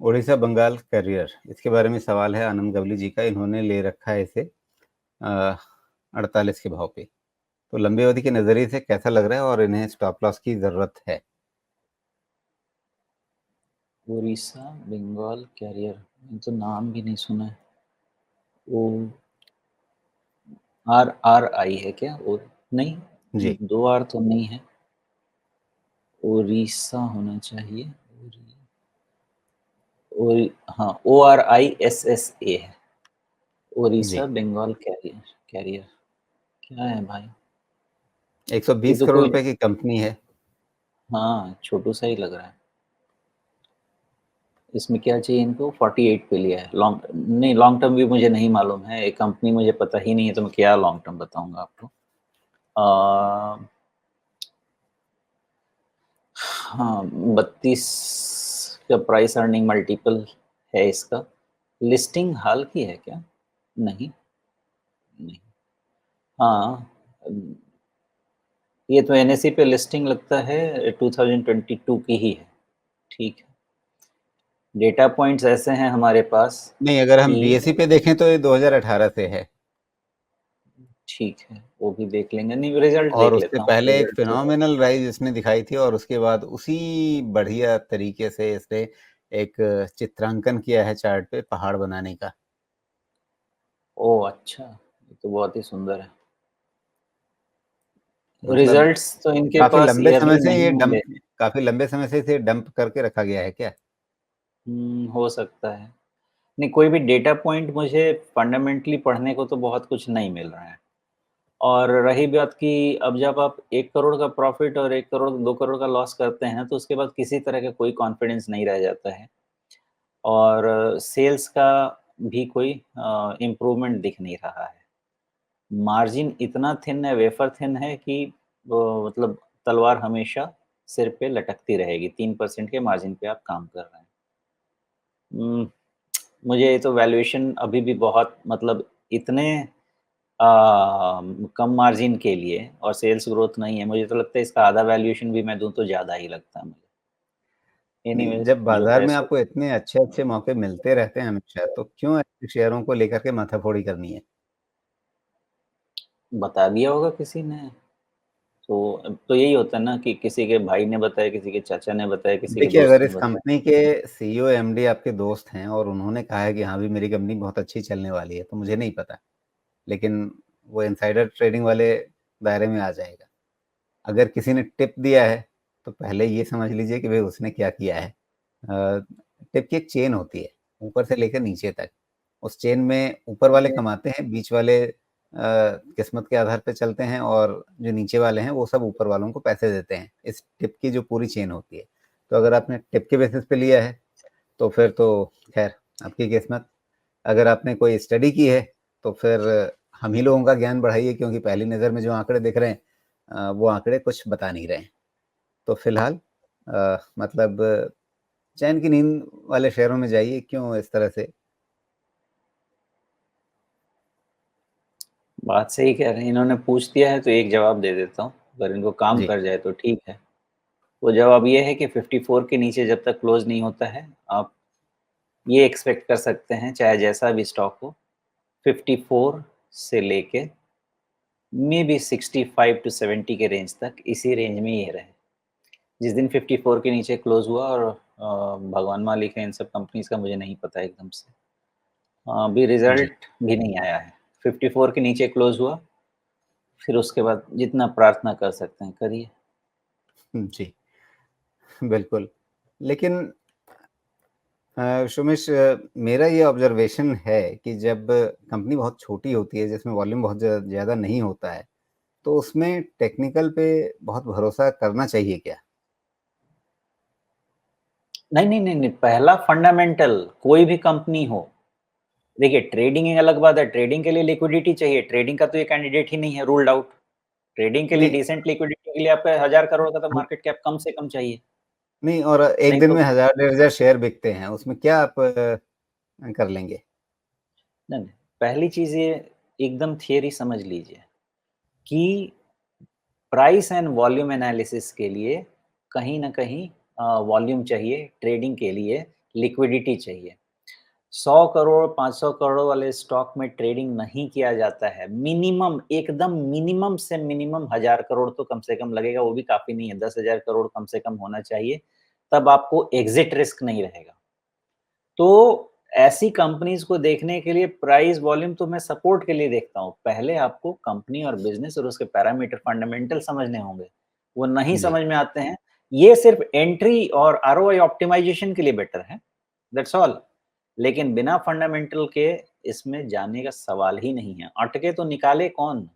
Odisha Bengal career, इसके बारे में सवाल है आनंद गवली जी का। इन्होंने ले रखा है इसे 48 के भाव पे। तो लंबी अवधि के नजरिए से कैसा लग रहा है और इन्हें स्टॉप लॉस की जरूरत है? उड़ीसा बंगाल कैरियर, मैंने तो नाम भी नहीं सुना है। वो RRI है क्या? और नहीं, जी। 2 R तो नहीं है। उड़ीसा होना चाहिए। और हाँ, ORISSA है। जी। उड़ीसा बंगाल कैरियर। कैरियर क्या है भाई? ये 120 तो करोड़ कोई, रुपए की कंपनी है। हाँ, छोटू सा ही लग रहा है। इसमें क्या चाहिए इनको? 48 पे लिया है। लॉन्ग नहीं, लॉन्ग टर्म भी मुझे नहीं मालूम है। एक कंपनी मुझे पता ही नहीं है, तो मैं क्या लॉन्ग टर्म बताऊंगा आपको। हाँ, 32 का प्राइस अर्निंग मल्टीपल है इसका। लिस्टिंग हाल की है क्या? नहीं, नहीं। हाँ, ये तो NSE पे लिस्टिंग लगता है 2022 की ही है। ठीक है। डेटा पॉइंट्स ऐसे हैं हमारे पास नहीं, अगर हम कि, बीएसई पे देखें तो ये 2018 से है। ठीक है, वो भी देख लेंगे। नहीं, रिजल्ट और देख उससे लेता हूँ, पहले एक रिजल्ट तो। फिनोमिनल राइज इसने दिखाई थी, और उसके बाद उसी बढ़िया तरीके से इसने एक चित्रांकन किया है चार्ट पे पहाड़ बनाने का। ओह अच्छा, ये तो बहुत ही सुंदर है। मतलब रिजल्ट्स तो इनके काफी पास लंबे समय ईयरली से ये नहीं डंप होंगे। काफी लंबे समय से इसे डंप करके रखा गया है क्या? हो सकता है। नहीं, कोई भी डेटा पॉइंट मुझे फंडामेंटली पढ़ने को तो बहुत कुछ नहीं मिल रहा है। और रही बात कि अब जब आप 1 करोड़ का प्रॉफ़िट और 1 करोड़ 2 करोड़ का लॉस करते हैं, तो उसके बाद किसी तरह का कोई कॉन्फिडेंस नहीं रह जाता है। और सेल्स का भी कोई इम्प्रूवमेंट दिख नहीं रहा है। मार्जिन इतना थिन है, वेफर थिन है कि मतलब तलवार हमेशा सिर पे लटकती रहेगी। 3% के मार्जिन पे आप काम कर रहे हैं। उम, मुझे ये तो वैल्यूएशन अभी भी बहुत, मतलब इतने अ, कम मार्जिन के लिए और सेल्स ग्रोथ नहीं है, मुझे तो लगता है इसका आधा वैल्यूएशन भी मैं दूँ तो ज़्यादा ही लगता है मुझे। नहीं, एनीवेज़, जब जो बाजार है में सो आपको इतने अच्छे-अच्छे मौके मिलते रहते हैं हमेशा, तो क्यों ऐसे शेयरों को लेकर के माथाफोड़ी करनी है? बता दिया होगा किसी ने। तो अब तो यही होता है ना कि किसी के भाई ने बताया, किसी के चाचा ने बताया, किसी के देखिए, दोस्त अगर ने इस बताया। कंपनी के सीईओ, एमडी आपके दोस्त हैं और उन्होंने कहा है कि हाँ, भी मेरी कंपनी बहुत अच्छी चलने वाली है, तो मुझे नहीं पता। लेकिन वो इनसाइडर ट्रेडिंग वाले दायरे में आ जाएगा। अगर किसी ने टिप दिया है, तो पहले ये समझ लीजिए कि भई उसने क्या किया है। टिप की एक चेन होती है, ऊपर से लेकर नीचे तक। उस चेन में ऊपर वाले कमाते हैं, बीच वाले किस्मत के आधार पे चलते हैं, और जो नीचे वाले हैं, वो सब ऊपर वालों को पैसे देते हैं। इस टिप की जो पूरी चेन होती है। तो अगर आपने टिप के बेसिस पे लिया है, तो फिर तो खैर आपकी किस्मत। अगर आपने कोई स्टडी की है, तो फिर हम ही लोगों का ज्ञान बढ़ाइए, क्योंकि पहली नज़र में जो आंकड़े दिख रहे हैं, वो आंकड़े कुछ बता नहीं रहे हैं। तो फिलहाल मतलब चैन की नींद वाले शेयरों में जाइए, क्यों इस तरह से? बात सही कह रहे हैं, इन्होंने पूछ दिया है तो एक जवाब दे देता हूँ, अगर इनको काम जी। कर जाए तो ठीक है। वो जवाब ये है कि 54 के नीचे जब तक क्लोज़ नहीं होता है, आप ये एक्सपेक्ट कर सकते हैं, चाहे जैसा भी स्टॉक हो, 54 से लेके मेबी 65 टू 70 के रेंज तक, इसी रेंज में ये रहे। जिस दिन 54 के नीचे क्लोज़ हुआ, और भगवान मालिक है, इन सब कंपनीज़ का मुझे नहीं पता एकदम से। अभी जी। रिज़ल्ट भी नहीं आया है। 54 के नीचे क्लोज़ हुआ, फिर उसके बाद जितना प्रार्थना कर सकते हैं करिए। जी, बिल्कुल। लेकिन शुमिश, मेरा ये ऑब्जर्वेशन है कि जब कंपनी बहुत छोटी होती है, जिसमें वॉल्यूम बहुत ज़्यादा नहीं होता है, तो उसमें टेक्निकल पे बहुत भरोसा करना चाहिए क्या? नहीं, नहीं, नहीं, नहीं, पहला फंडामेंटल, कोई भी कंपनी हो। देखिए, ट्रेडिंग एक अलग बात है, ट्रेडिंग के लिए लिक्विडिटी चाहिए, ट्रेडिंग का तो ये कैंडिडेट ही नहीं है, रूल्ड आउट। ट्रेडिंग के लिए नहीं, डिसेंट लिक्विडिटी के लिए आपका 1000 करोड़ का तो हम मार्केट कैप कम से कम चाहिए। नहीं, और एक नहीं दिन तो, में 1000 डेढ़ हज़ार शेयर बिकते हैं, उसमें क्या आप कर लेंगे? नहीं, नहीं, पहली चीज़ ये एकदम थियरी समझ लीजिए कि प्राइस एंड वॉल्यूम एनालिसिस के लिए कहीं न कहीं वॉल्यूम चाहिए ट्रेडिंग के लिए, लिक्विडिटी चाहिए। 100 करोड़, 500 करोड़ वाले स्टॉक में ट्रेडिंग नहीं किया जाता है। मिनिमम, एकदम मिनिमम से मिनिमम 1000 करोड़ तो कम से कम लगेगा, वो भी काफ़ी नहीं है, 10,000 करोड़ कम से कम होना चाहिए, तब आपको एग्ज़िट रिस्क नहीं रहेगा। तो ऐसी कंपनीज़ को देखने के लिए प्राइस वॉल्यूम तो मैं सपोर्ट के लिए देखता हूँ। पहले आपको कंपनी और बिज़नेस और उसके पैरामीटर फंडामेंटल समझने होंगे। वो नहीं जी। समझ में आते हैं, ये सिर्फ़ एंट्री और आरओआई ऑप्टिमाइज़ेशन के लिए बेटर है, दैट्स ऑल। लेकिन बिना फंडामेंटल के इसमें जाने का सवाल ही नहीं है। अटके तो निकाले कौन?